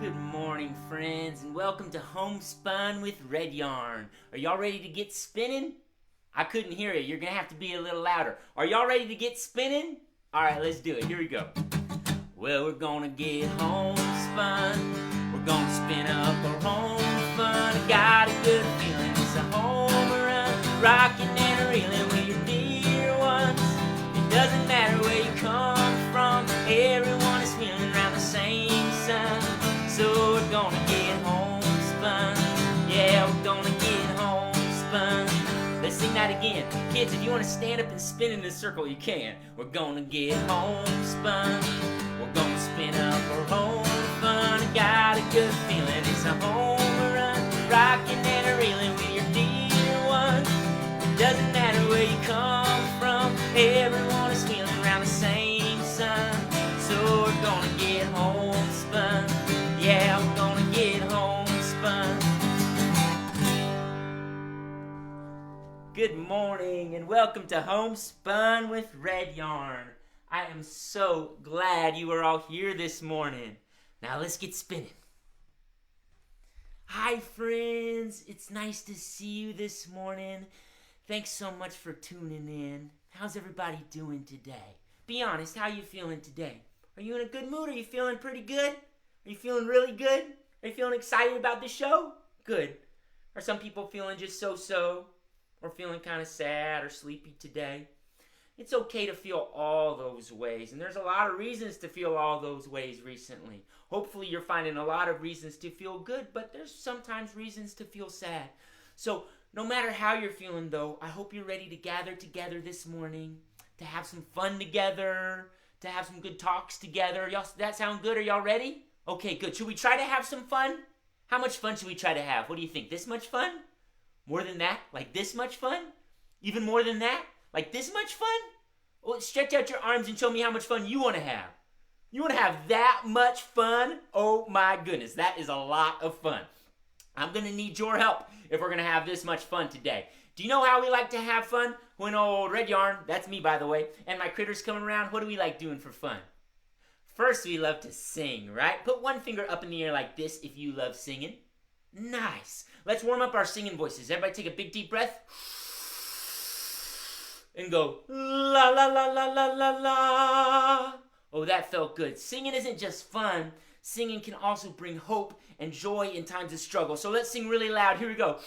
Good morning, friends, and welcome to Homespun with Redyarn. Are y'all ready to get spinning? I couldn't hear you. You're going to have to be a little louder. Are y'all ready to get spinning? All right, let's do it. Here we go. Well, we're going to get homespun. We're going to spin up our home fun. I got a good feeling it's a home run. Rocking and reeling with your dear ones. It doesn't matter where you come from. Everyone is feeling around the same sun. So we're gonna get homespun. Yeah, we're gonna get homespun. Let's sing that again. Kids, if you want to stand up and spin in this circle, you can. We're gonna get homespun. We're gonna spin up our home fun. I got a good feeling it's a home run. Rocking and reeling with your dear ones. It doesn't matter where you come from. Everyone is feeling around the same sun. So we're gonna get homespun. Yeah, we're gonna get homespun. Good morning and welcome to Homespun with Redyarn. I am so glad you are all here this morning. Now let's get spinning. Hi friends, it's nice to see you this morning. Thanks so much for tuning in. How's everybody doing today? Be honest, how you feeling today? Are you in a good mood? Are you feeling pretty good? Are you feeling really good? Are you feeling excited about the show? Good. Are some people feeling just so-so? Or feeling kind of sad or sleepy today? It's okay to feel all those ways. And there's a lot of reasons to feel all those ways recently. Hopefully you're finding a lot of reasons to feel good, but there's sometimes reasons to feel sad. So no matter how you're feeling though, I hope you're ready to gather together this morning, to have some fun together, to have some good talks together. Y'all, that sound good? Are y'all ready? Okay, good. Should we try to have some fun? How much fun should we try to have? What do you think? This much fun? More than that? Like this much fun? Even more than that? Like this much fun? Well, stretch out your arms and show me how much fun you want to have. You want to have that much fun? Oh my goodness, that is a lot of fun. I'm going to need your help if we're going to have this much fun today. Do you know how we like to have fun? When old Redyarn, that's me by the way, and my critters come around, what do we like doing for fun? First, we love to sing, right? Put one finger up in the air like this if you love singing. Nice. Let's warm up our singing voices. Everybody take a big deep breath. And go, la la la la la la la. Oh, that felt good. Singing isn't just fun. Singing can also bring hope and joy in times of struggle. So let's sing really loud. Here we go.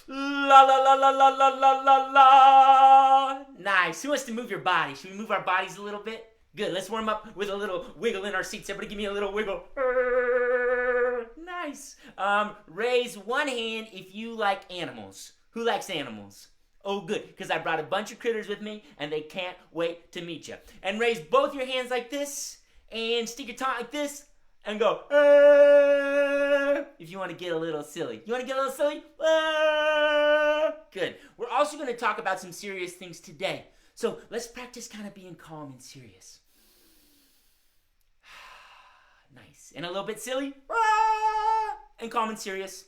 La la la la la la la la la. Nice. Who wants to move your body? Should we move our bodies a little bit? Good. Let's warm up with a little wiggle in our seats. Everybody give me a little wiggle. Nice. Raise one hand if you like animals. Who likes animals? Oh, good, because I brought a bunch of critters with me, and they can't wait to meet you. And raise both your hands like this, and stick your tongue like this, and go, if you want to get a little silly. You want to get a little silly? Good. We're also going to talk about some serious things today. So let's practice kind of being calm and serious. Nice. And a little bit silly. And calm and serious.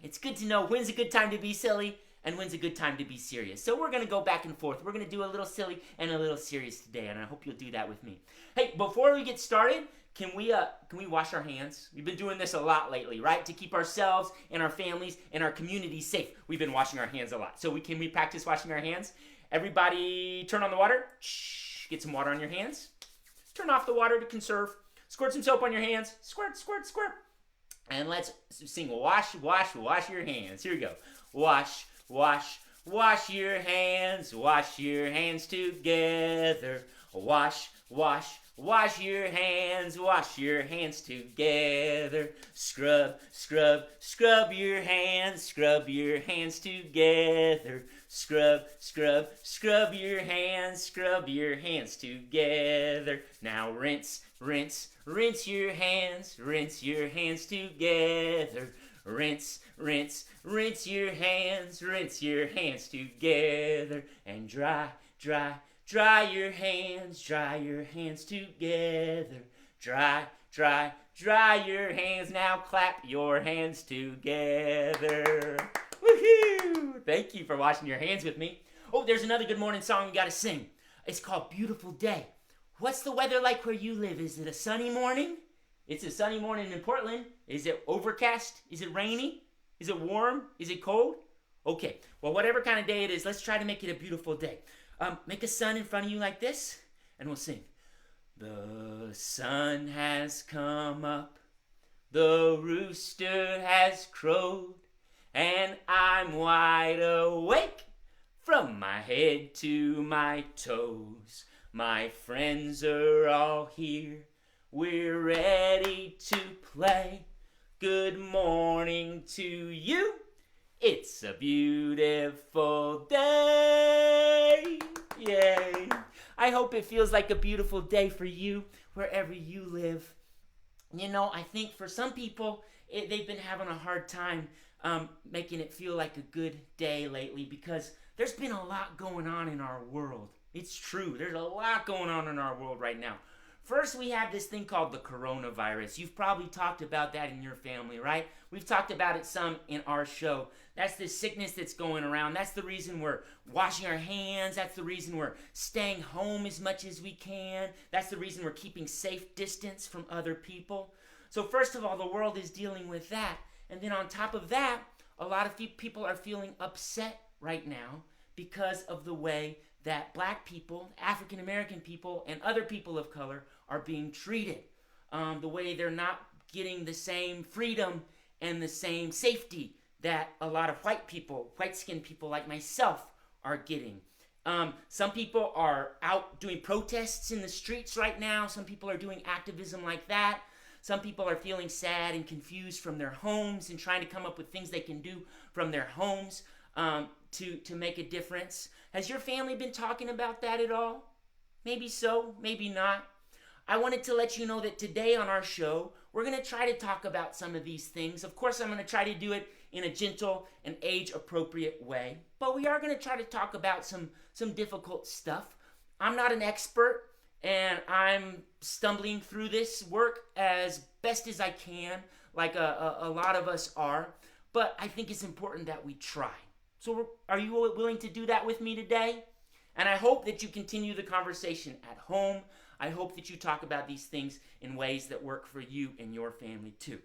It's good to know when's a good time to be silly and when's a good time to be serious. So we're going to go back and forth. We're going to do a little silly and a little serious today, and I hope you'll do that with me. Hey, before we get started, can we wash our hands? We've been doing this a lot lately, right? To keep ourselves and our families and our community safe. We've been washing our hands a lot. So can we practice washing our hands? Everybody turn on the water. Shh, get some water on your hands. Turn off the water to conserve. Squirt some soap on your hands. Squirt, squirt, squirt. And let's sing wash, wash, wash your hands. Here we go. Wash, wash, wash your hands together. Wash, wash, wash your hands together. Scrub, scrub, scrub your hands together. Scrub, scrub, scrub your hands together. Now rinse, rinse, rinse your hands together. Rinse, rinse, rinse your hands together. And dry, dry, dry your hands together. Dry, dry, dry your hands. Now clap your hands together. Woohoo! Thank you for washing your hands with me. Oh, there's another good morning song we got to sing. It's called Beautiful Day. What's the weather like where you live? Is it a sunny morning? It's a sunny morning in Portland. Is it overcast? Is it rainy? Is it warm? Is it cold? Okay, well, whatever kind of day it is, let's try to make it a beautiful day. Make a sun in front of you like this, and we'll sing. The sun has come up, the rooster has crowed, and I'm wide awake from my head to my toes. My friends are all here, we're ready to play. Good morning to you, it's a beautiful day. Yay! I hope it feels like a beautiful day for you wherever you live. You know, I think for some people, they've been having a hard time making it feel like a good day lately because there's been a lot going on in our world. It's true. There's a lot going on in our world right now. First, we have this thing called the coronavirus. You've probably talked about that in your family, right? We've talked about it some in our show. That's the sickness that's going around. That's the reason we're washing our hands. That's the reason we're staying home as much as we can. That's the reason we're keeping safe distance from other people. So first of all, the world is dealing with that. And then on top of that, a lot of people are feeling upset right now because of the way that black people, African American people, and other people of color are being treated. The way they're not getting the same freedom and the same safety that a lot of white-skinned people like myself are getting. Some people are out doing protests in the streets right now. Some people are doing activism like that. Some people are feeling sad and confused from their homes and trying to come up with things they can do from their homes to make a difference. Has your family been talking about that at all? Maybe so, maybe not. I wanted to let you know that today on our show, we're going to try to talk about some of these things. Of course, I'm going to try to do it in a gentle and age-appropriate way. But we are going to try to talk about some difficult stuff. I'm not an expert, and I'm stumbling through this work as best as I can, like a lot of us are. But I think it's important that we try. So are you willing to do that with me today? And I hope that you continue the conversation at home. I hope that you talk about these things in ways that work for you and your family too.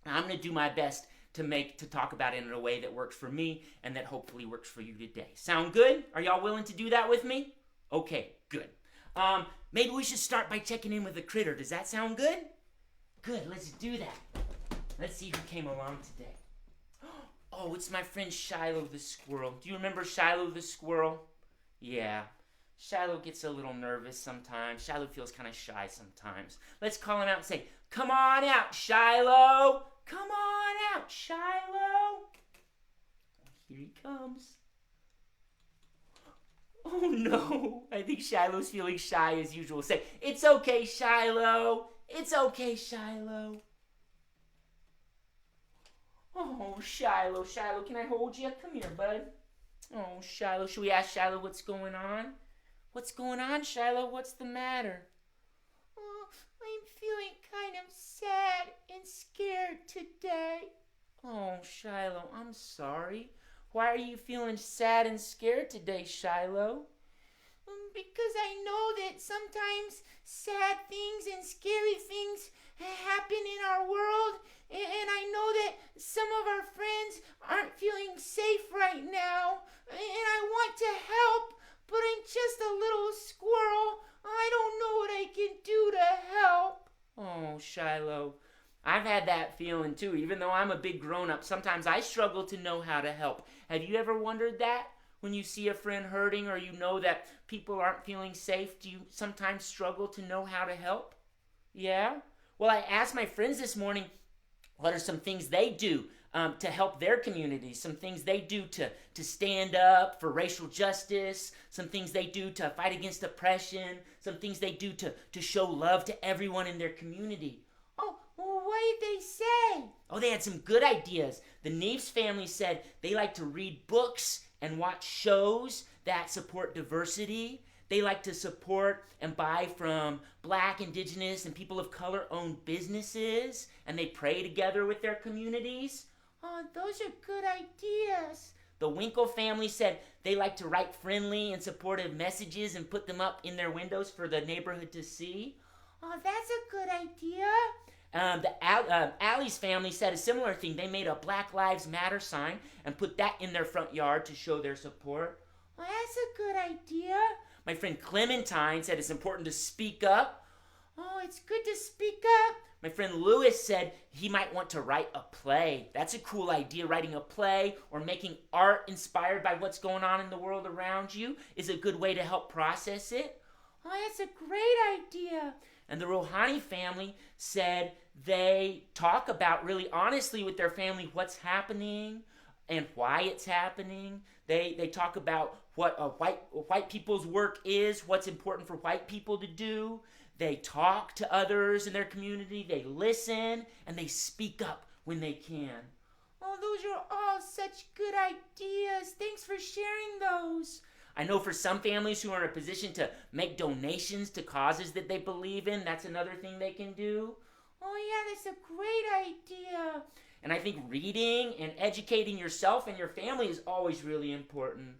Now, I'm going to do my best to talk about it in a way that works for me and that hopefully works for you today. Sound good? Are y'all willing to do that with me? Okay, good. Maybe we should start by checking in with the critter. Does that sound good? Good, let's do that. Let's see who came along today. Oh, it's my friend Shiloh the Squirrel. Do you remember Shiloh the Squirrel? Yeah. Shiloh gets a little nervous sometimes. Shiloh feels kind of shy sometimes. Let's call him out and say, "Come on out, Shiloh! Come on out, Shiloh!" Here he comes. Oh no, I think Shiloh's feeling shy as usual. Say, "It's okay, Shiloh. It's okay, Shiloh." Oh, Shiloh, can I hold you? Come here, bud. Oh, Shiloh, should we ask Shiloh what's going on? What's going on, Shiloh? What's the matter? Oh, I'm feeling kind of sad and scared today. Oh, Shiloh, I'm sorry. Why are you feeling sad and scared today, Shiloh? Because I know that sometimes sad things and scary things happen in our world, and I know that some of our friends aren't feeling safe right now, and I want to help, but I'm just a little squirrel. I don't know what I can do to help. Oh, Shiloh, I've had that feeling too. Even though I'm a big grown-up, sometimes I struggle to know how to help. Have you ever wondered that? When you see a friend hurting or you know that people aren't feeling safe, do you sometimes struggle to know how to help? Yeah? Well, I asked my friends this morning what are some things they do to help their communities, some things they do to stand up for racial justice, some things they do to fight against oppression, some things they do to show love to everyone in their community. Oh, well, what did they say? Oh, they had some good ideas. The Neves family said they like to read books and watch shows that support diversity. They like to support and buy from Black, Indigenous, and people of color-owned businesses, and they pray together with their communities. Oh, those are good ideas. The Winkle family said they like to write friendly and supportive messages and put them up in their windows for the neighborhood to see. Oh, that's a good idea. Allie's family said a similar thing. They made a Black Lives Matter sign and put that in their front yard to show their support. Well, that's a good idea. My friend Clementine said it's important to speak up. Oh, it's good to speak up. My friend Lewis said he might want to write a play. That's a cool idea. Writing a play or making art inspired by what's going on in the world around you is a good way to help process it. Oh, that's a great idea. And the Rouhani family said they talk about really honestly with their family what's happening and why it's happening. They talk about what white people's work is, what's important for white people to do. They talk to others in their community. They listen and they speak up when they can. Oh, those are all such good ideas. Thanks for sharing those. I know for some families who are in a position to make donations to causes that they believe in, that's another thing they can do. Oh yeah, that's a great idea. And I think reading and educating yourself and your family is always really important.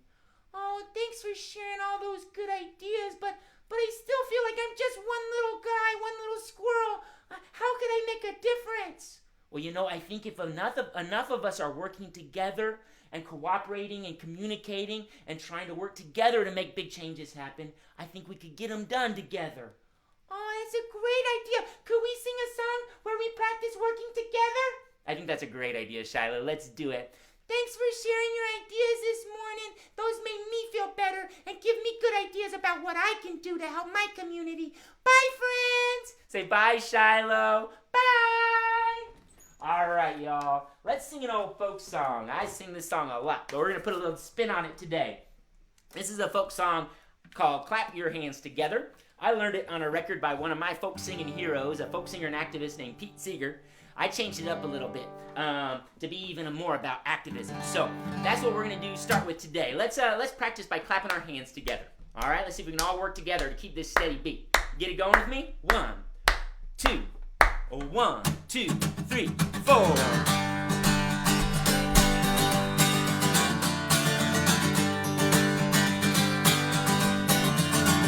Oh, thanks for sharing all those good ideas, but I still feel like I'm just one little guy, one little squirrel. How could I make a difference? Well, I think if enough of us are working together and cooperating and communicating and trying to work together to make big changes happen, I think we could get them done together. Oh, that's a great idea. Could we sing a song where we practice working together? I think that's a great idea, Shiloh. Let's do it. Thanks for sharing your ideas this morning. Those made me feel better and give me good ideas about what I can do to help my community. Bye, friends. Say bye, Shiloh. Bye. All right, y'all. Let's sing an old folk song. I sing this song a lot, but we're going to put a little spin on it today. This is a folk song called Clap Your Hands Together. I learned it on a record by one of my folk singing heroes, a folk singer and activist named Pete Seeger. I changed it up a little bit to be even more about activism. So that's what we're going to do. Start with today. Let's practice by clapping our hands together. All right, let's see if we can all work together to keep this steady beat. Get it going with me? 1, 2, 1, 2, 3, 4.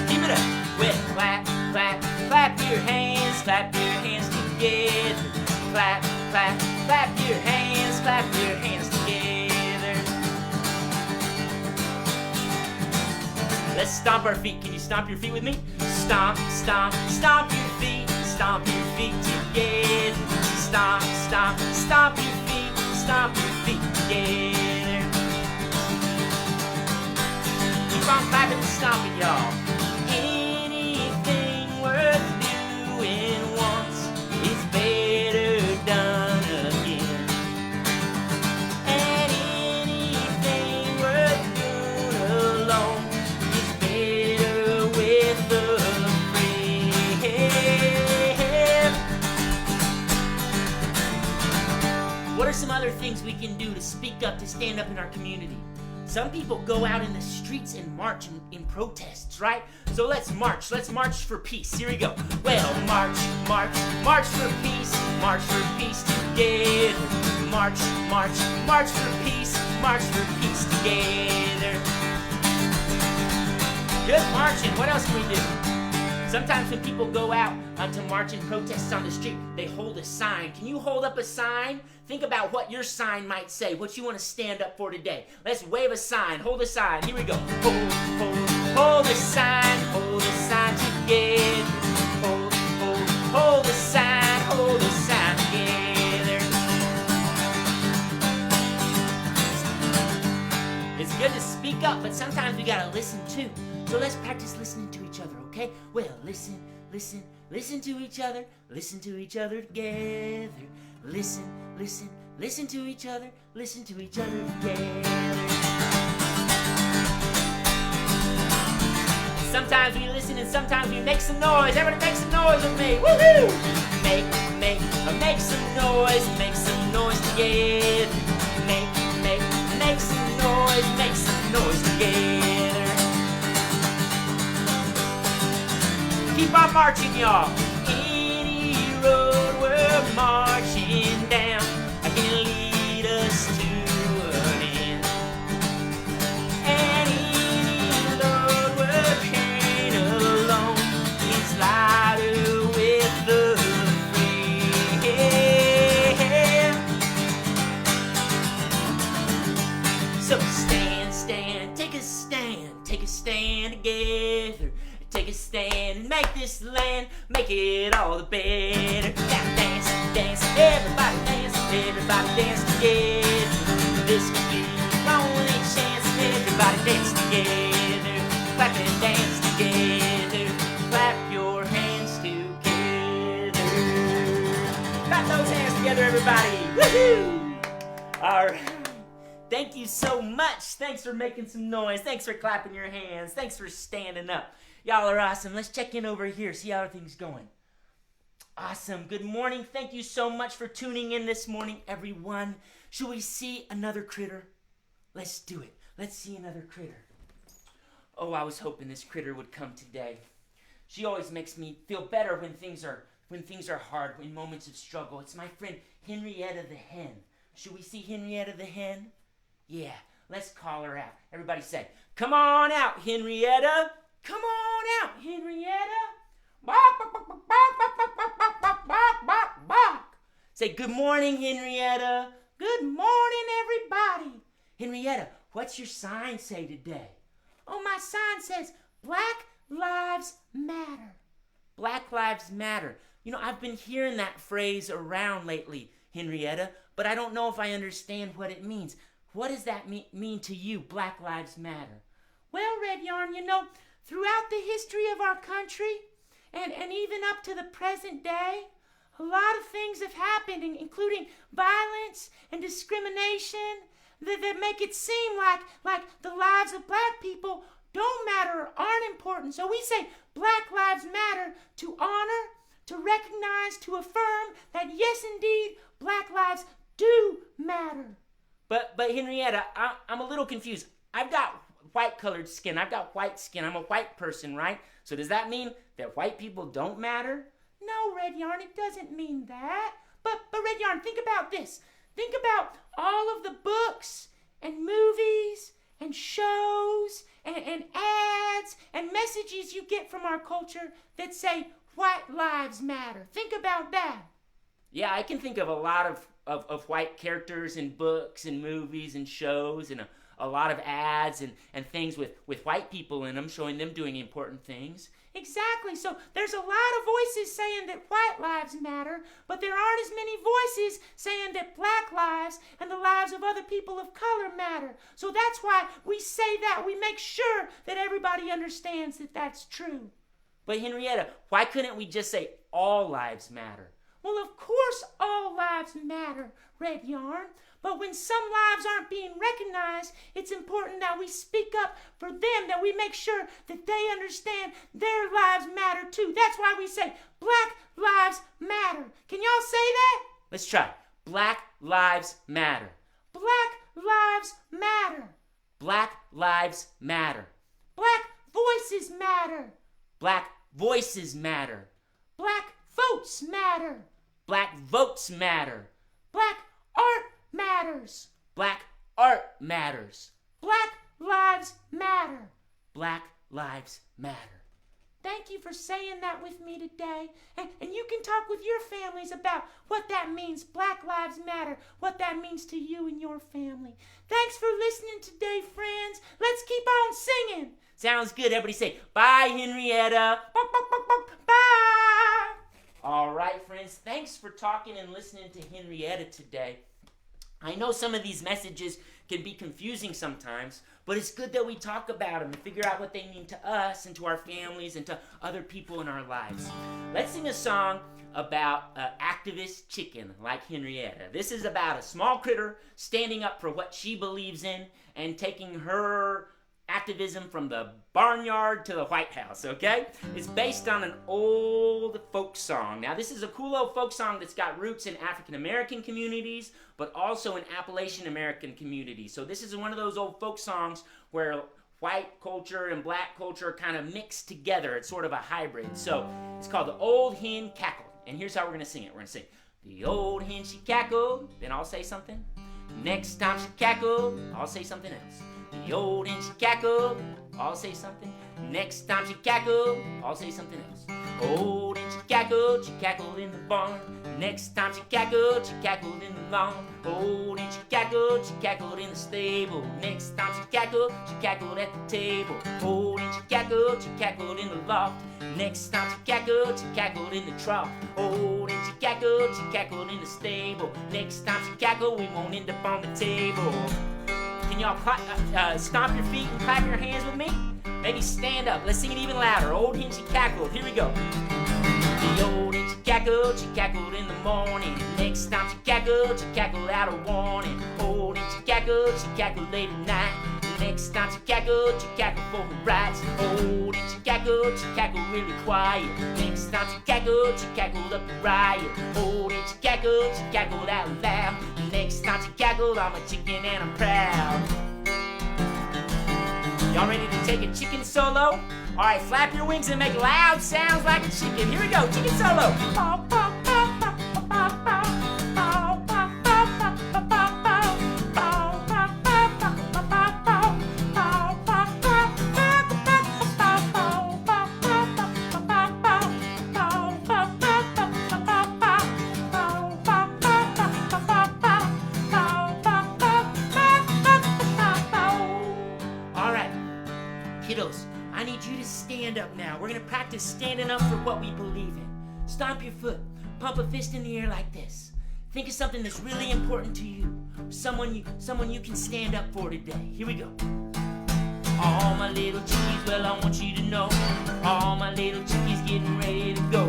Keep it up. Well, clap, clap, clap your hands together. Clap, clap, clap your hands together. Let's stomp our feet. Can you stomp your feet with me? Stomp, stomp, stomp your feet together. Stomp, stomp, stomp your feet together. Keep on clapping and stomping, y'all. Anything worth doing once is better done again. And anything worth doing alone is better with a friend. What are some other things we can do to speak up, to stand up in our community? Some people go out in the streets and march in protests, right? So let's march for peace. Here we go. Well, march, march, march for peace together. March, march, march for peace together. Good marching. What else can we do? Sometimes when people go out to march in protests on the street, they hold a sign. Can you hold up a sign? Think about what your sign might say, what you want to stand up for today. Let's wave a sign, hold a sign. Here we go. Hold a sign together. Hold a sign together. It's good to speak up, but sometimes we gotta listen too. So let's practice listening to each other, okay? Well, listen to each other together. Listen to each other together. Sometimes we listen and sometimes we make some noise. Everybody make some noise with me. Woohoo! Make some noise together. Make some noise together. Keep on marching, y'all. Any road we're marching down can lead us to an end. stand together. Take a stand and make this land, make it all the better. Now dance, dance, everybody dance together. This could be our only chance. Everybody dance together, clap and dance together. Clap your hands together. Clap those hands together, everybody. Woohoo! All right. Thank you so much. Thanks for making some noise. Thanks for clapping your hands. Thanks for standing up. Y'all are awesome. Let's check in over here, see how everything's going. Awesome. Good morning. Thank you so much for tuning in this morning, everyone. Should we see another critter? Let's do it. Let's see another critter. Oh, I was hoping this critter would come today. She always makes me feel better when things are hard, in moments of struggle. It's my friend Henrietta the Hen. Should we see Henrietta the Hen? Yeah, let's call her out. Everybody say, "Come on out, Henrietta. Come on out, Henrietta. Bark, bark, bark, bark, bark, bark, bark, bark, bark, bark, bark." Say, "Good morning, Henrietta." Good morning, everybody. Henrietta, what's your sign say today? Oh, my sign says, Black Lives Matter. Black Lives Matter. You know, I've been hearing that phrase around lately, Henrietta, but I don't know if I understand what it means. What does that mean to you, Black Lives Matter? Well, Red Yarn, you know, throughout the history of our country, and even up to the present day, a lot of things have happened, including violence and discrimination, that make it seem like the lives of black people don't matter or aren't important. So we say Black Lives Matter to honor, to recognize, to affirm that yes, indeed, black lives do matter. But Henrietta, I'm a little confused. I've got white-colored skin. I've got white skin. I'm a white person, right? So does that mean that white people don't matter? No, Red Yarn, it doesn't mean that. But Red Yarn, think about this. Think about all of the books and movies and shows and ads and messages you get from our culture that say white lives matter. Think about that. Yeah, I can think of a lot of white characters in books and movies and shows and a lot of ads and things with white people in them, showing them doing important things. Exactly. So there's a lot of voices saying that white lives matter, but there aren't as many voices saying that black lives and the lives of other people of color matter. So that's why we say that. We make sure that everybody understands that that's true. But Henrietta, why couldn't we just say all lives matter? Well, of course all lives matter, Red Yarn. But when some lives aren't being recognized, it's important that we speak up for them, that we make sure that they understand their lives matter too. That's why we say Black Lives Matter. Can y'all say that? Let's try. Black Lives Matter. Black Lives Matter. Black Lives Matter. Black Voices Matter. Black Voices Matter. Black Votes Matter. Black Votes Matter. Black Art Matters. Black Art Matters. Black Lives Matter. Black Lives Matter. Thank you for saying that with me today. And you can talk with your families about what that means, Black Lives Matter, what that means to you and your family. Thanks for listening today, friends. Let's keep on singing. Sounds good. Everybody say, bye, Henrietta. Bye. All right, friends. Thanks for talking and listening to Henrietta today. I know some of these messages can be confusing sometimes, but it's good that we talk about them and figure out what they mean to us and to our families and to other people in our lives. Let's sing a song about an activist chicken like Henrietta. This is about a small critter standing up for what she believes in and taking her activism from the barnyard to the White House, okay? It's based on an old folk song. Now, this is a cool old folk song that's got roots in African American communities, but also in Appalachian American communities. So this is one of those old folk songs where white culture and black culture kind of mixed together. It's sort of a hybrid. So it's called the Old Hen Cackled. And here's how we're going to sing it. We're going to sing, the old hen, she cackled. Then I'll say something. Next time she cackled, I'll say something else. The old hen, she cackled. I'll say something. Next time she cackled, I'll say something else. Old hen, she cackled in the barn. Next time she cackled in the lawn. Old hen, she cackled in the stable. Next time she cackled at the table. Old hen, she cackled in the loft. Next time she cackled in the trough. Old hen, she cackled in the stable. Next time she cackled, we won't end up on the table. Can y'all stomp your feet and clap your hands with me? Maybe stand up. Let's sing it even louder. Old hen, she cackled. Here we go. The old hen, she cackled in the morning. Next time she cackled out a warning. Old hen, she cackled late at night. Next time she cackled for her rights. Old hen, she cackled really quiet. Next time she cackled up a riot. Old hen, she cackled out loud. Next time she cackled, I'm a chicken and I'm proud. Y'all ready to take a chicken solo? All right, flap your wings and make loud sounds like a chicken. Here we go, chicken solo. Kiddos, I need you to stand up now. We're gonna practice standing up for what we believe in. Stomp your foot, pump a fist in the air like this. Think of something that's really important to you. Someone you can stand up for today. Here we go. All my little chickies, well, I want you to know. All my little chickies getting ready to go.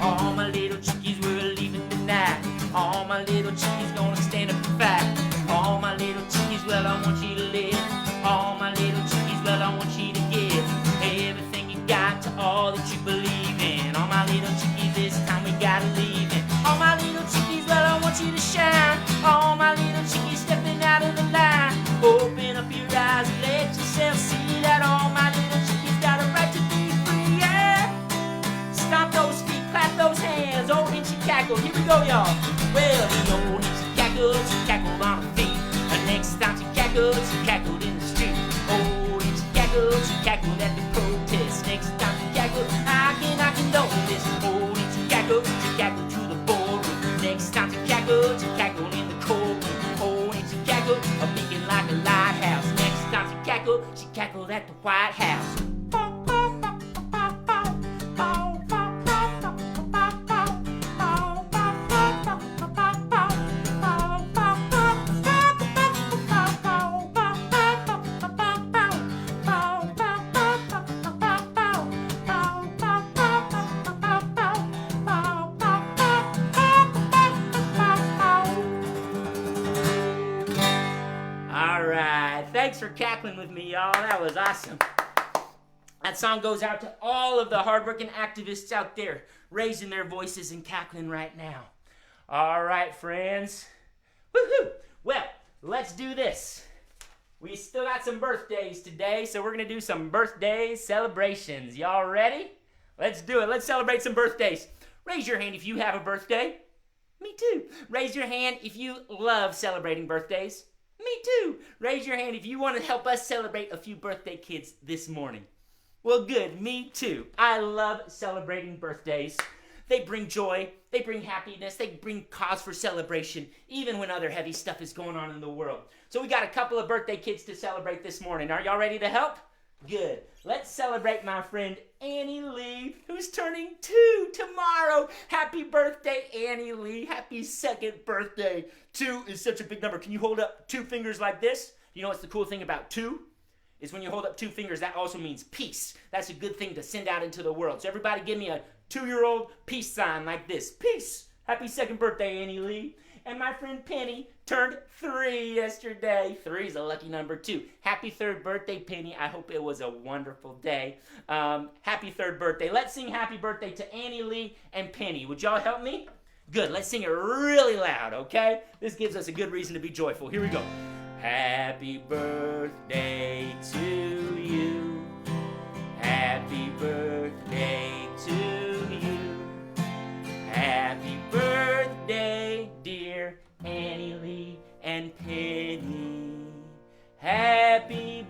All my little chickies, we're leaving tonight. All my little chickies gonna stand up and fight. All my little chickies, well, I want you to live. All my little chickies, well, I want you to give everything you got to all that you believe in. All my little chickies, this time we gotta leave it. All my little chickies, well, I want you to shine. All my little chickies stepping out of the line. Open up your eyes and let yourself see that all my little chickies got a right to be free, yeah. Stomp those feet, clap those hands. Old hen, she cackled. Here we go, y'all. Well, the old hen, she cackled on her feet. The next time she cackled in the street. Old hen, she cackled at the protest. Next time she cackled, I can know this. Old hen, she cackled to the boardroom. Next time she cackled in the courtroom. Old hen, she cackled, making like a lighthouse. Next time she cackled at the White House. Thanks for cackling with me, y'all. That was awesome. That song goes out to all of the hardworking activists out there raising their voices and cackling right now. All right, friends. Woohoo! Well, let's do this. We still got some birthdays today, so we're going to do some birthday celebrations. Y'all ready? Let's do it. Let's celebrate some birthdays. Raise your hand if you have a birthday. Me too. Raise your hand if you love celebrating birthdays. Me too. Raise your hand if you want to help us celebrate a few birthday kids this morning. Well, good. Me too. I love celebrating birthdays. They bring joy. They bring happiness. They bring cause for celebration, even when other heavy stuff is going on in the world. So we got a couple of birthday kids to celebrate this morning. Are y'all ready to help? Good. Let's celebrate my friend Annie Lee, who's turning 2 tomorrow. Happy birthday, Annie Lee. Happy second birthday. 2 is such a big number. Can you hold up 2 fingers like this? You know what's the cool thing about 2? Is when you hold up 2 fingers, that also means peace. That's a good thing to send out into the world. So everybody give me a 2-year-old peace sign like this. Peace. Happy second birthday, Annie Lee. And my friend Penny turned 3 yesterday. 3 is a lucky number too. Happy 3rd birthday, Penny. I hope it was a wonderful day. Happy 3rd birthday. Let's sing happy birthday to Annie Lee and Penny. Would y'all help me? Good. Let's sing it really loud, okay? This gives us a good reason to be joyful. Here we go. Happy birthday to you. Happy birthday to you. Happy birthday, dear Annie Lee and Penny. Happy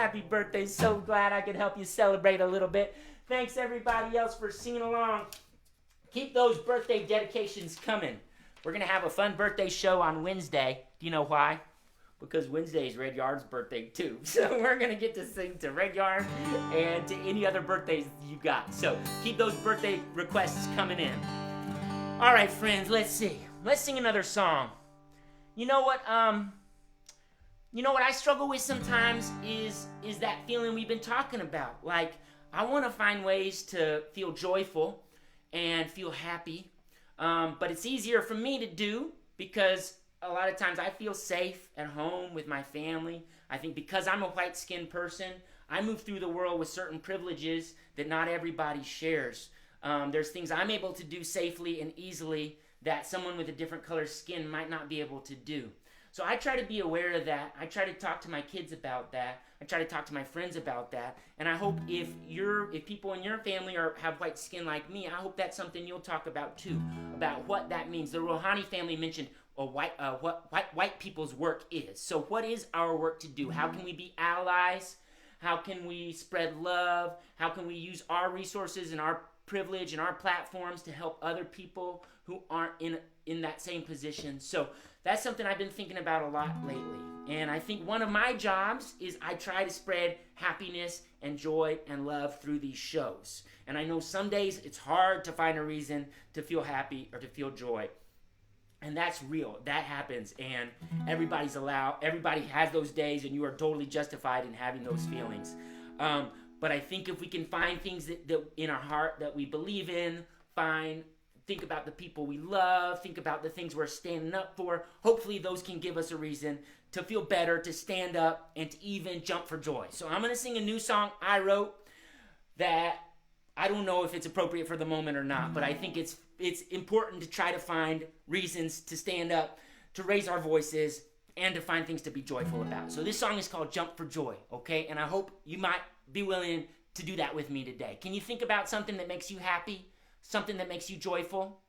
Happy birthday. So glad I could help you celebrate a little bit. Thanks everybody else for singing along. Keep those birthday dedications coming. We're going to have a fun birthday show on Wednesday. Do you know why? Because Wednesday is Red Yarn's birthday too. So we're going to get to sing to Red Yarn and to any other birthdays you got. So keep those birthday requests coming in. All right, friends, let's see. Let's sing another song. You know what I struggle with sometimes is that feeling we've been talking about. Like, I want to find ways to feel joyful and feel happy. But it's easier for me to do because a lot of times I feel safe at home with my family. I think because I'm a white-skinned person, I move through the world with certain privileges that not everybody shares. There's things I'm able to do safely and easily that someone with a different color skin might not be able to do. So I try to be aware of that. I try to talk to my kids about that. I try to talk to my friends about that. And I hope if people in your family have white skin like me, I hope that's something you'll talk about too, about what that means. The Rouhani family mentioned what white people's work is. So what is our work to do? How can we be allies? How can we spread love? How can we use our resources and our privilege and our platforms to help other people who aren't in that same position? So that's something I've been thinking about a lot lately. And I think one of my jobs is I try to spread happiness and joy and love through these shows. And I know some days it's hard to find a reason to feel happy or to feel joy. And that's real. That happens. And everybody has those days, and you are totally justified in having those feelings. But I think if we can find things that in our heart that we believe in, think about the people we love, think about the things we're standing up for, hopefully those can give us a reason to feel better, to stand up, and to even jump for joy. So I'm going to sing a new song I wrote that I don't know if it's appropriate for the moment or not, but I think it's important to try to find reasons to stand up, to raise our voices, and to find things to be joyful about. So this song is called Jump for Joy, okay? And I hope you might be willing to do that with me today. Can you think about something that makes you happy? Something that makes you joyful?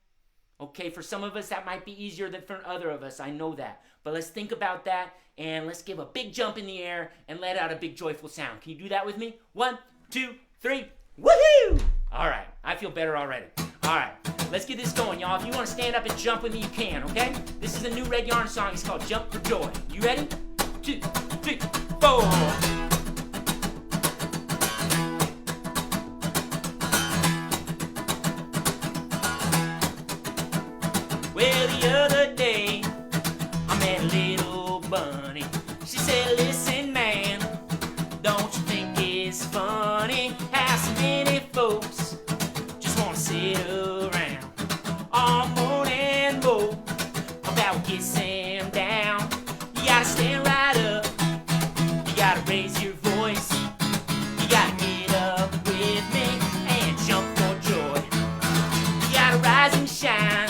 Okay, for some of us that might be easier than for other of us, I know that. But let's think about that, and let's give a big jump in the air and let out a big joyful sound. Can you do that with me? 1, 2, 3, woohoo! All right, I feel better already. All right, let's get this going, y'all. If you want to stand up and jump with me, you can, okay? This is a new Red Yarn song. It's called Jump for Joy. You ready? 2, 3, 4. Well, the other day, I met a little bunny. She said, listen, man, don't you think it's funny how so many folks just want to sit around all morning more about what gets them down? You gotta stand right up. You gotta raise your voice. You gotta get up with me and jump for joy. You gotta rise and shine.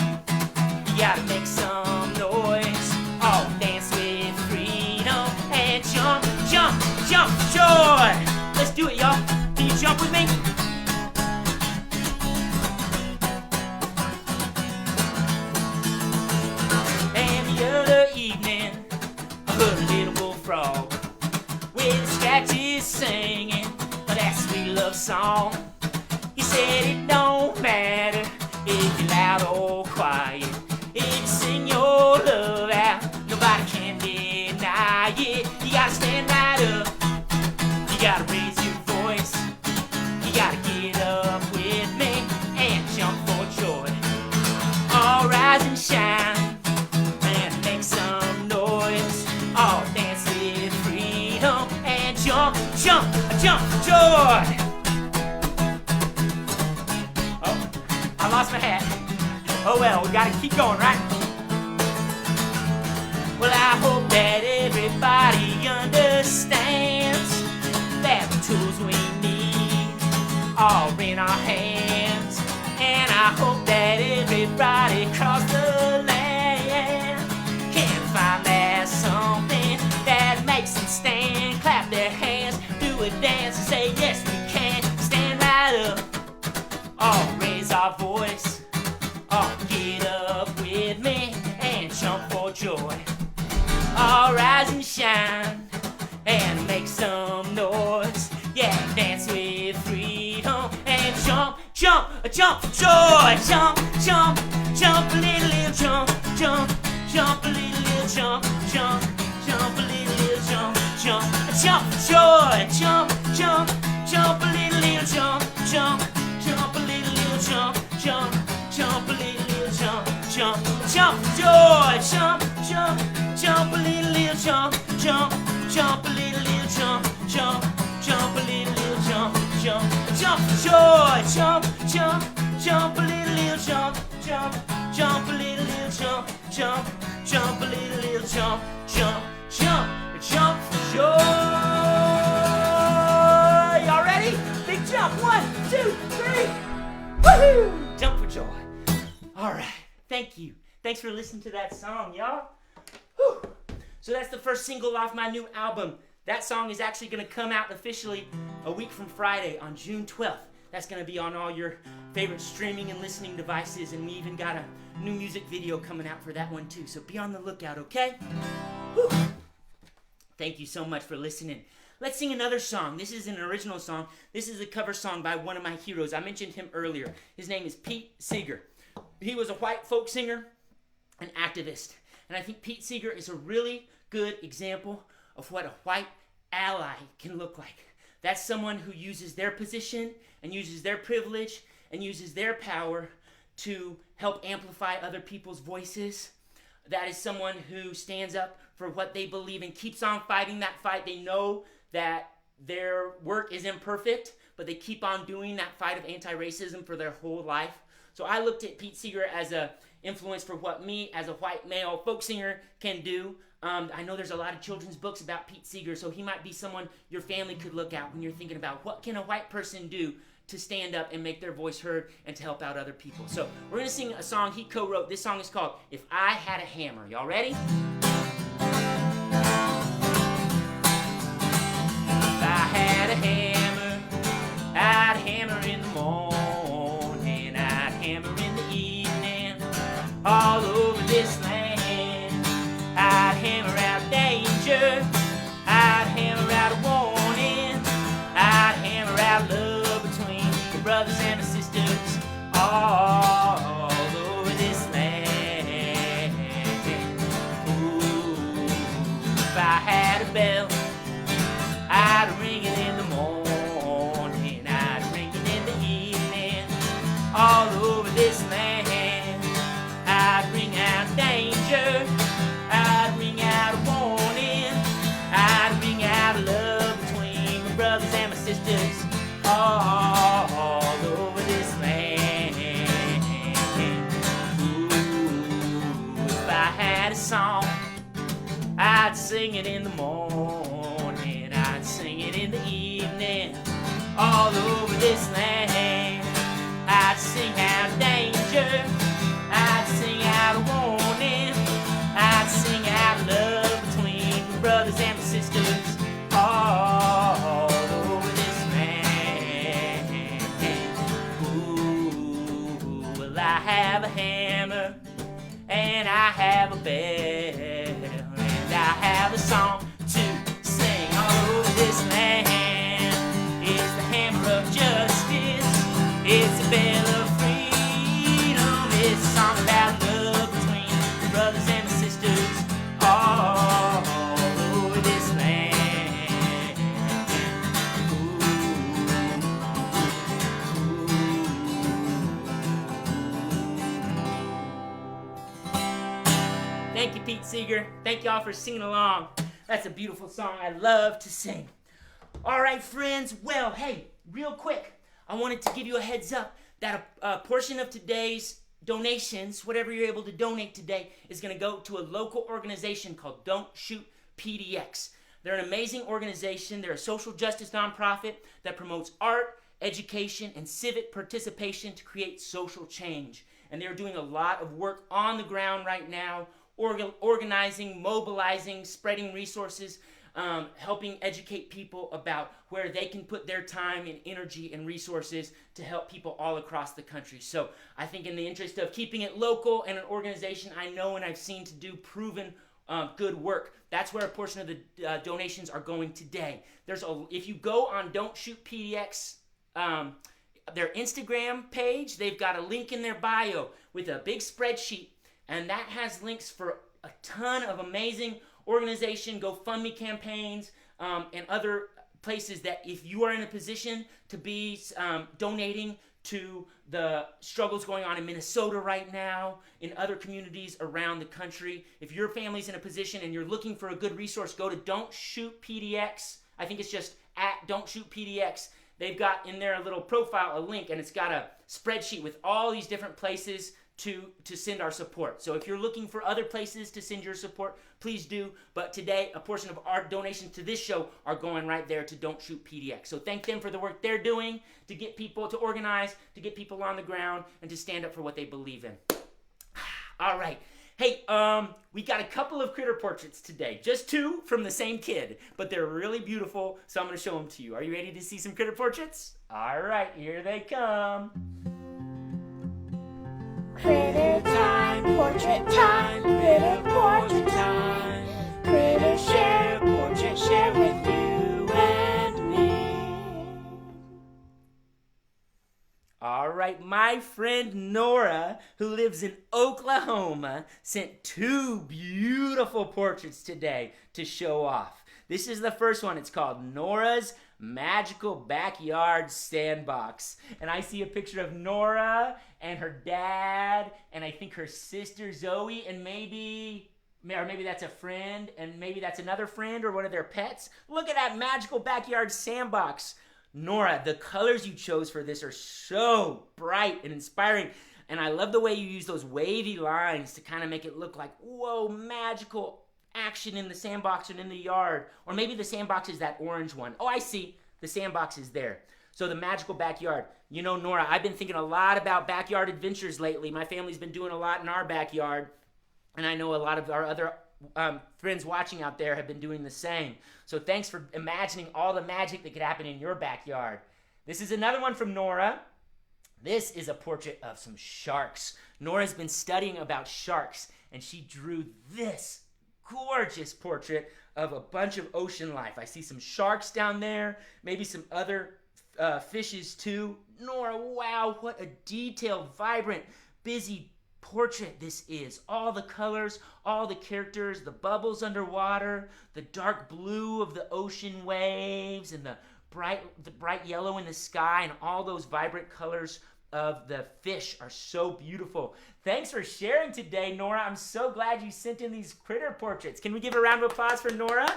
You gotta make some noise. Oh, dance with freedom and jump, jump, jump, joy. Let's do it, y'all. Can you jump with me? And the other evening, I heard a little bullfrog with scratches singing that sweet love song. He said it don't matter if you're loud or quiet. If you sing your love out, nobody can deny it. You gotta stand right up. You gotta raise your voice. You gotta get up with me and jump for joy. All rise and shine and make some noise. All dance with freedom and jump, jump, jump for joy. Oh, I lost my hat. Oh well, we gotta keep going, right? Well, I hope that everybody understands that the tools we need are in our hands. And I hope that everybody across the land can find that something that makes them stand, clap their hands, do a dance and say, yes, we can. Stand right up, oh, raise our voice. Oh, get up with me and jump for joy. Oh, rise and shine and make some noise. jump for joy. Jump, jump, jump a little jump, jump, jump a little jump, jump, jump a little jump, jump, jump for joy. Jump, jump, jump a little jump, jump, jump a little jump, jump, jump a little jump, jump, jump for joy. Jump, jump, jump a little jump, jump, jump a little jump, jump, jump a little jump, jump, jump for joy. Jump, jump, jump a little jump, jump, jump a little jump, jump, jump a little jump, jump, jump, jump for joy. Y'all ready? Big jump. 1, 2, 3. Woohoo! Jump for joy. All right. Thank you. Thanks for listening to that song, y'all. Whew. So that's the first single off my new album. That song is actually going to come out officially a week from Friday on June 12th. That's going to be on all your favorite streaming and listening devices, and we even got a new music video coming out for that one too. So be on the lookout, okay? Whew. Thank you so much for listening. Let's sing another song. This is an original song. This is a cover song by one of my heroes. I mentioned him earlier. His name is Pete Seeger. He was a white folk singer, an activist. And I think Pete Seeger is a really good example of what a white ally can look like. That's someone who uses their position and uses their privilege and uses their power to help amplify other people's voices. That is someone who stands up for what they believe and keeps on fighting that fight. They know that their work is imperfect, but they keep on doing that fight of anti-racism for their whole life. So I looked at Pete Seeger as a influence for what me as a white male folk singer can do. I know there's a lot of children's books about Pete Seeger, so he might be someone your family could look at when you're thinking about what can a white person do to stand up and make their voice heard and to help out other people. So we're going to sing a song he co-wrote. This song is called If I Had a Hammer. Y'all ready? If I had a hammer, I'd hammer in the morning, I'd hammer in the evening, all over this land. I'd hammer out danger, I'd hammer out a warning, I'd hammer out love between the brothers and the sisters, all over this land. Ooh, if I had a bell, I'd ring it in the morning, I'd ring it in the evening, all over this land. I'd ring out danger, I'd ring out a warning, I'd ring out love between my brothers and my sisters, all over this land. Ooh, if I had a song, I'd sing it in the morning, I'd sing it in the evening, all over this land. I'd sing out danger, I'd sing out a warning, I'd sing out love between my brothers and my sisters, all over this land. Ooh, well, I have a hammer, and I have a bell, and I have a song to sing all over this land. It's the hammer of justice, it's a bell of freedom, it's a song about love between the brothers and the sisters, all over this land. Ooh, Thank you, Pete Seeger. Thank y'all for singing along. That's a beautiful song I love to sing. All right, friends. Well, hey, real quick, I wanted to give you a heads up that a portion of today's donations, whatever you're able to donate today, is going to go to a local organization called Don't Shoot PDX. They're an amazing organization. They're a social justice nonprofit that promotes art, education, and civic participation to create social change. And they're doing a lot of work on the ground right now, organizing, mobilizing, spreading resources, helping educate people about where they can put their time and energy and resources to help people all across the country. So I think in the interest of keeping it local and an organization I know and I've seen to do proven good work, that's where a portion of the donations are going today. If you go on Don't Shoot PDX their Instagram page. They've got a link in their bio with a big spreadsheet, and that has links for a ton of amazing organization, GoFundMe campaigns, and other places that if you are in a position to be donating to the struggles going on in Minnesota right now, in other communities around the country. If your family's in a position and you're looking for a good resource, go to Don't Shoot PDX. I think it's just at Don't Shoot PDX. They've got in their little profile a link, and it's got a spreadsheet with all these different places to send our support. So if you're looking for other places to send your support, please do. But today, a portion of our donations to this show are going right there to Don't Shoot PDX. So thank them for the work they're doing to get people to organize, to get people on the ground, and to stand up for what they believe in. All right. Hey, we got a couple of critter portraits today. Just two from the same kid, but they're really beautiful, so I'm going to show them to you. Are you ready to see some critter portraits? All right, here they come. Critter time, portrait time, critter portrait time. Critter share, portrait share with you and me. All right, my friend Nora, who lives in Oklahoma, sent two beautiful portraits today to show off. This is the first one. It's called Nora's Magical Backyard Sandbox. And I see a picture of Nora and her dad, and I think her sister Zoe, and maybe that's a friend, and maybe that's another friend or one of their pets. Look at that magical backyard sandbox. Nora, the colors you chose for this are so bright and inspiring. And I love the way you use those wavy lines to kind of make it look like, whoa, magical action in the sandbox and in the yard. Or maybe the sandbox is that orange one. Oh, I see. The sandbox is there. So the magical backyard. You know, Nora, I've been thinking a lot about backyard adventures lately. My family's been doing a lot in our backyard. And I know a lot of our other friends watching out there have been doing the same. So thanks for imagining all the magic that could happen in your backyard. This is another one from Nora. This is a portrait of some sharks. Nora's been studying about sharks, and she drew this gorgeous portrait of a bunch of ocean life. I see some sharks down there, maybe some other fishes too. Nora, wow, what a detailed, vibrant, busy portrait this is. All the colors, all the characters, the bubbles underwater, the dark blue of the ocean waves, and the bright yellow in the sky, and all those vibrant colors of the fish are so beautiful. Thanks for sharing today, Nora. I'm so glad you sent in these critter portraits. Can we give a round of applause for Nora?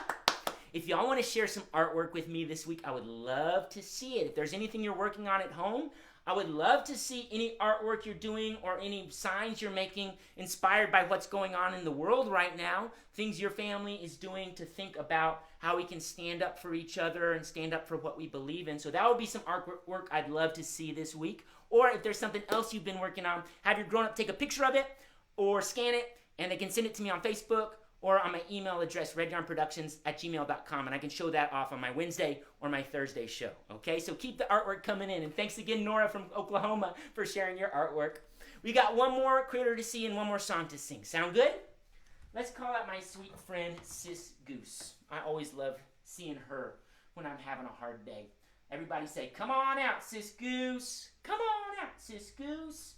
If y'all want to share some artwork with me this week, I would love to see it. If there's anything you're working on at home, I would love to see any artwork you're doing or any signs you're making inspired by what's going on in the world right now, things your family is doing to think about how we can stand up for each other and stand up for what we believe in. So that would be some artwork I'd love to see this week. Or if there's something else you've been working on, have your grown-up take a picture of it or scan it, and they can send it to me on Facebook or on my email address, redyarnproductions@gmail.com, and I can show that off on my Wednesday or my Thursday show, okay? So keep the artwork coming in, and thanks again, Nora from Oklahoma, for sharing your artwork. We got one more critter to see and one more song to sing. Sound good? Let's call out my sweet friend, Sis Goose. I always love seeing her when I'm having a hard day. Everybody say, come on out, Sis Goose. Come on out, Sis Goose.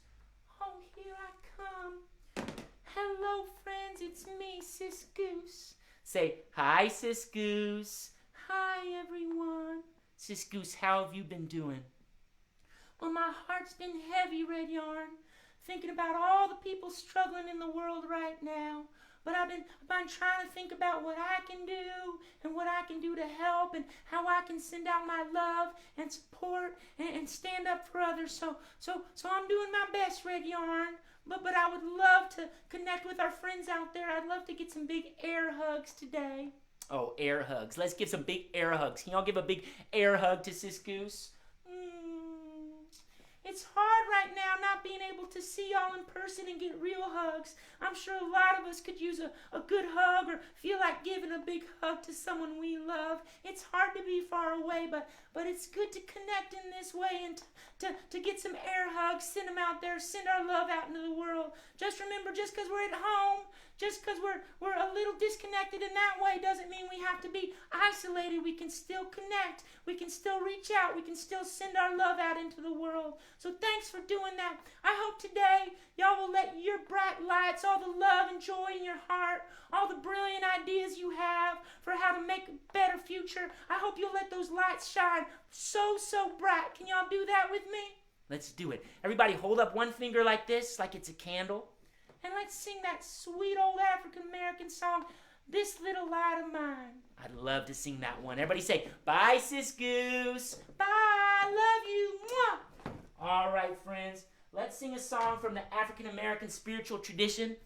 Oh, here I come. Hello, friends, it's me, Sis Goose. Say, hi, Sis Goose. Hi, everyone. Sis Goose, how have you been doing? Well, my heart's been heavy, Red Yarn, thinking about all the people struggling in the world right now. But I've been trying to think about what I can do and what I can do to help and how I can send out my love and support and stand up for others. So I'm doing my best, Red Yarn. But I would love to connect with our friends out there. I'd love to get some big air hugs today. Oh, air hugs. Let's give some big air hugs. Can y'all give a big air hug to Sis Goose? It's hard, hard right now not being able to see y'all in person and get real hugs. I'm sure a lot of us could use a good hug or feel like giving a big hug to someone we love. It's hard to be far away, but it's good to connect in this way and to get some air hugs, send them out there, send our love out into the world. Just remember, just because we're at home, just because we're a little disconnected in that way doesn't mean we have to be isolated. We can still connect. We can still reach out. We can still send our love out into the world. So thanks for doing that. I hope today y'all will let your bright lights, all the love and joy in your heart, all the brilliant ideas you have for how to make a better future, I hope you'll let those lights shine so bright. Can y'all do that with me? Let's do it. Everybody hold up one finger like this, like it's a candle. And let's sing that sweet old African-American song, This Little Light of Mine. I'd love to sing that one. Everybody say, bye, Sis Goose. Bye, love you. Mwah. All right, friends, let's sing a song from the African-American spiritual tradition.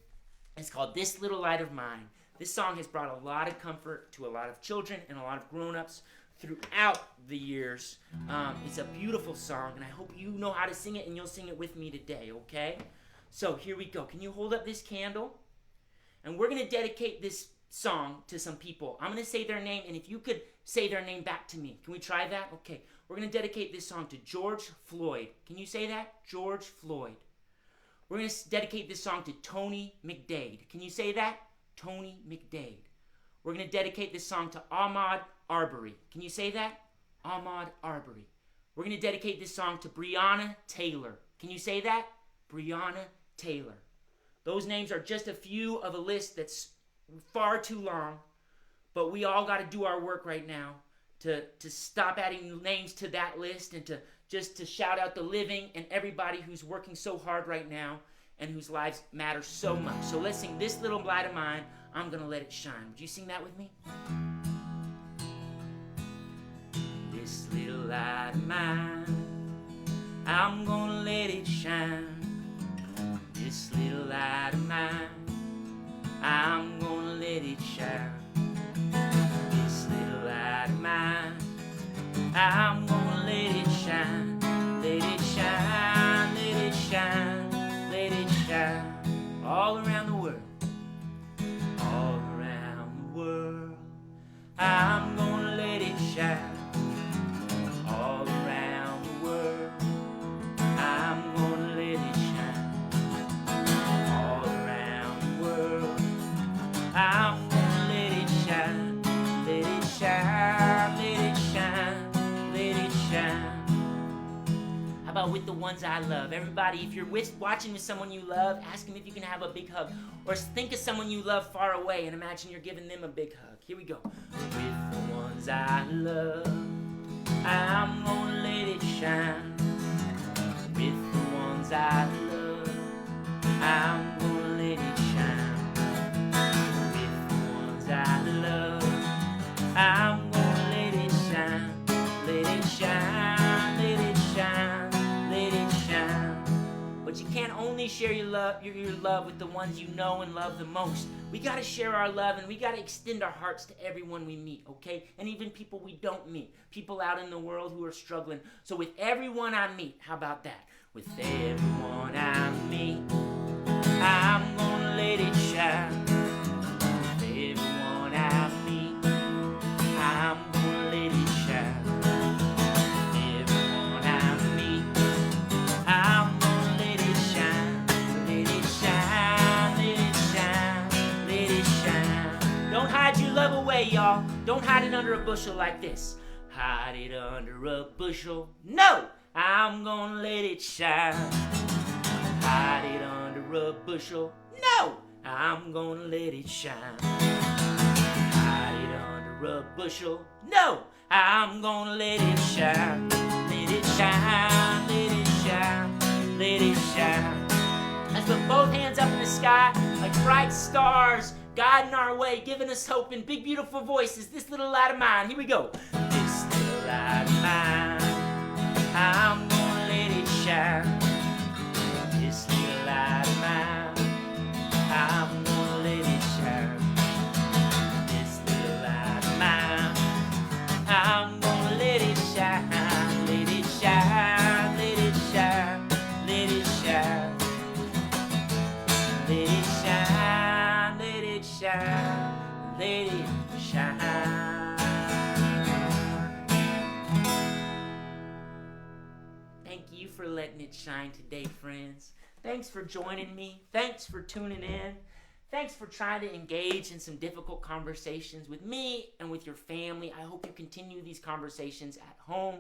It's called This Little Light of Mine. This song has brought a lot of comfort to a lot of children and a lot of grown-ups throughout the years. It's a beautiful song, and I hope you know how to sing it, and you'll sing it with me today, okay? So here we go. Can you hold up this candle? And we're going to dedicate this song to some people. I'm going to say their name, and if you could say their name back to me. Can we try that? Okay. We're going to dedicate this song to George Floyd. Can you say that? George Floyd. We're going to dedicate this song to Tony McDade. Can you say that? Tony McDade. We're going to dedicate this song to Ahmaud Arbery. Can you say that? Ahmaud Arbery. We're going to dedicate this song to Breonna Taylor. Can you say that? Breonna Taylor. Those names are just a few of a list that's far too long, but we all got to do our work right now to stop adding names to that list and to shout out the living and everybody who's working so hard right now and whose lives matter so much. So let's sing This Little Light of Mine, I'm Gonna Let It Shine. Would you sing that with me? This little light of mine, I'm gonna let it shine. This little light of mine, I'm gonna let it shine. This little light of mine, I'm gonna let it shine. Let it shine, let it shine, let it shine. All around the world, all around the world, I'm gonna let it shine. All around the world, I'm gonna let it shine. All around the world, I'm gonna let it shine. Let it shine, let it shine, let it shine. How about with the ones I love? Everybody, if you're watching with someone you love, ask them if you can have a big hug. Or think of someone you love far away and imagine you're giving them a big hug. Here we go. With the ones I love, I'm gonna let it shine. With the ones I love, I'm gonna let it shine. With the ones I love, I'm gonna let it shine. Let it shine, let it shine, let it shine. But you can't only share your love with the ones you know and love the most. We gotta share our love and we gotta extend our hearts to everyone we meet, okay? And even people we don't meet. People out in the world who are struggling. So with everyone I meet, how about that? With everyone I meet, I'm gonna let it shine. With everyone I meet, I'm gonna let it shine. With everyone I meet, I'm gonna let it shine. Let it shine, let it shine, let it shine. Don't hide your love away, y'all. Don't hide it under a bushel like this. Hide it under a bushel. No! I'm gonna let it shine. Hide it under a bushel. No! I'm gonna let it shine. Hide it under a bushel. No! I'm gonna let it shine. Let it shine, let it shine, let it shine. Let's put both hands up in the sky like bright stars guiding our way, giving us hope in big beautiful voices. This little light of mine. Here we go. This little light of mine, I'm gonna let it shine. This little light of mine, I'm gonna let it shine. This little light of mine, I'm gonna let it shine. Let it shine, let it shine, let it shine, let it shine. Thank you for letting it shine today, friends. Thanks for joining me. Thanks for tuning in. Thanks for trying to engage in some difficult conversations with me and with your family. I hope you continue these conversations at home.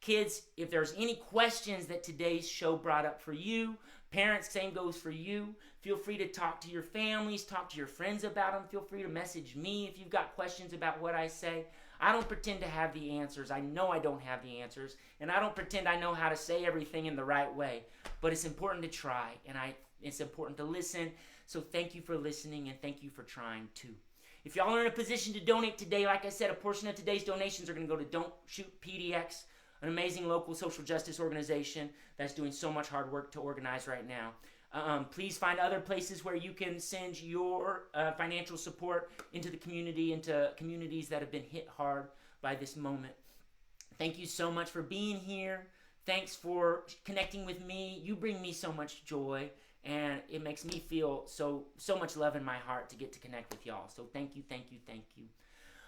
Kids, if there's any questions that today's show brought up for you, parents, same goes for you. Feel free to talk to your families, talk to your friends about them. Feel free to message me if you've got questions about what I say. I don't pretend to have the answers. I know I don't have the answers. And I don't pretend I know how to say everything in the right way. But it's important to try, and it's important to listen. So thank you for listening, and thank you for trying too. If y'all are in a position to donate today, like I said, a portion of today's donations are going to go to Don't Shoot PDX, an amazing local social justice organization that's doing so much hard work to organize right now. Please find other places where you can send your financial support into the community, into communities that have been hit hard by this moment. Thank you so much for being here. Thanks for connecting with me. You bring me so much joy, and it makes me feel so much love in my heart to get to connect with y'all. So thank you, thank you, thank you.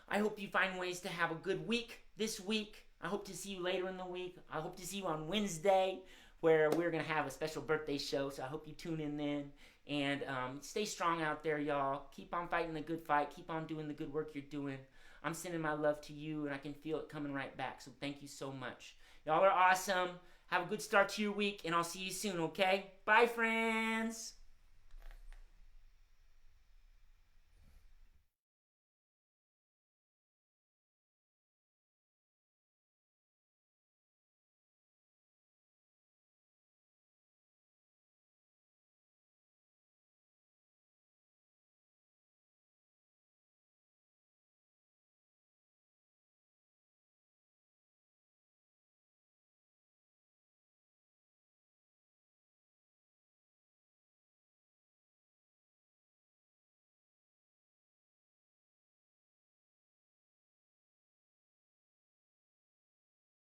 I hope you find ways to have a good week this week. I hope to see you later in the week. I hope to see you on Wednesday, where we're going to have a special birthday show. So I hope you tune in then. And stay strong out there, y'all. Keep on fighting the good fight. Keep on doing the good work you're doing. I'm sending my love to you, and I can feel it coming right back. So thank you so much. Y'all are awesome. Have a good start to your week, and I'll see you soon, okay? Bye, friends.